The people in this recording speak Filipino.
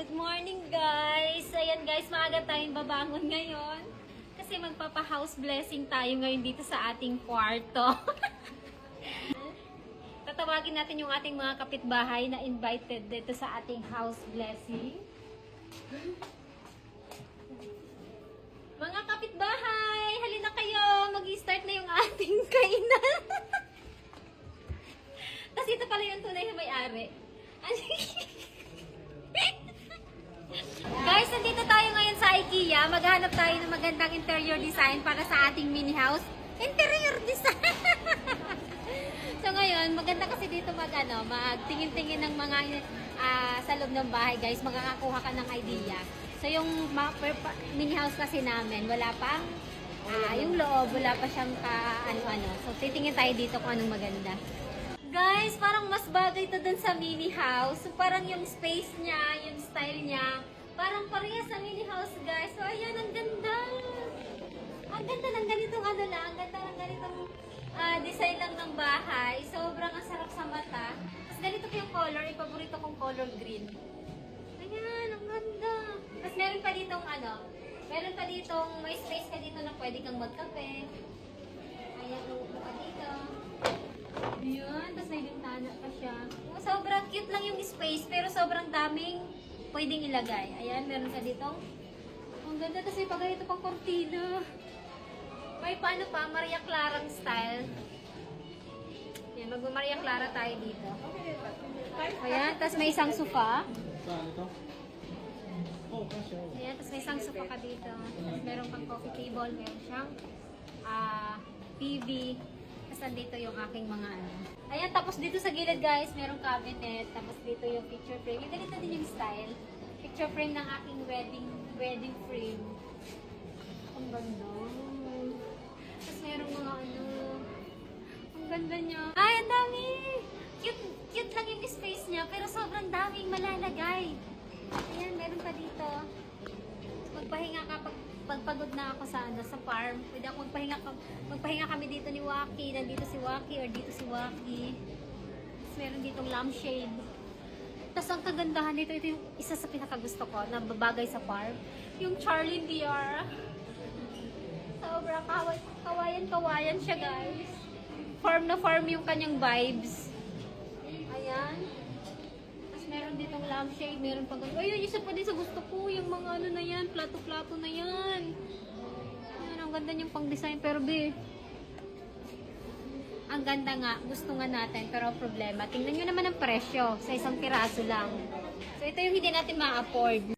Good morning guys! Ayan guys, maaga tayong babangon ngayon. Kasi magpapa-house blessing tayo ngayon dito sa ating kwarto. Tatawagin natin yung ating mga kapitbahay na invited dito sa ating house blessing. Mga kapitbahay, halina kayo! Mag-i-start na yung ating kainan. Tapos ito pala yung tunay na may-ari. Guys, nandito tayo ngayon sa IKEA. Maghanap tayo ng magandang interior design para sa ating mini house. Interior design! So ngayon, maganda kasi dito magtingin-tingin ng mga sa loob ng bahay, guys. Makakakuha ka ng idea. So yung mini house kasi namin, wala pang yung loob, wala pa siyang ano-ano. So titingin tayo dito kung anong maganda. Guys, parang mas bagay to dun sa mini house. So, parang yung space niya, yung style niya, parang parehas sa mini house, guys. So, ayan, ang ganda. Ang ganda ng ganitong ang ganda ng ganitong design lang ng bahay. Sobrang ang sarap sa mata. Tapos ganito ko yung color, yung paborito kong color green. Ayan, ang ganda. Tapos meron pa ditong may space ka dito na pwede kang magkape. Ayan, uupo ka dito. Ayan, tapos may bintana pa siya. Sobrang cute lang yung space, pero sobrang daming pwedeng ilagay. Ayan, meron ka dito. Ang ganda, tapos may pagayito pang kortina. May paano pa, Maria Clarang style. Ayan, mag-Maria Clara tayo dito. Ayan, tapos may isang sofa. Ayan, tapos may isang sofa ka dito. Tapos meron pang coffee table, meron siyang TV. Tapos nandito yung aking mga Ayan, tapos dito sa gilid guys, merong cabinet. Tapos dito yung picture frame. Yung ganito din yung style. Picture frame ng aking wedding frame. Ang ganda. Tapos merong mga ang ganda niya. Ay, ang dami! Cute lang yung space niya, pero sobrang daming malalagay. Ayan, meron pa dito. Magpahinga ka pagpagod na ako sa farm. Pwede ako magpahinga kami dito ni Waki. Nandito si Waki or dito si Waki. Tapos meron ditong lampshade. Tapos ang kagandahan dito, ito yung isa sa pinakagusto ko na babagay sa farm. Yung Charlene Diar. Sobrang kawayan siya, guys. Farm na farm yung kanyang vibes. Ayan. Meron ditong lampshade, meron pang ay, yung isa pa din sa gusto ko, yung mga na yan, plato-plato na yan. Ayan, ang ganda niyang pang-design, pero ang ganda nga, gusto nga natin, pero problema, tingnan nyo naman ang presyo, sa isang piraso lang. So, ito yung hindi natin ma-afford.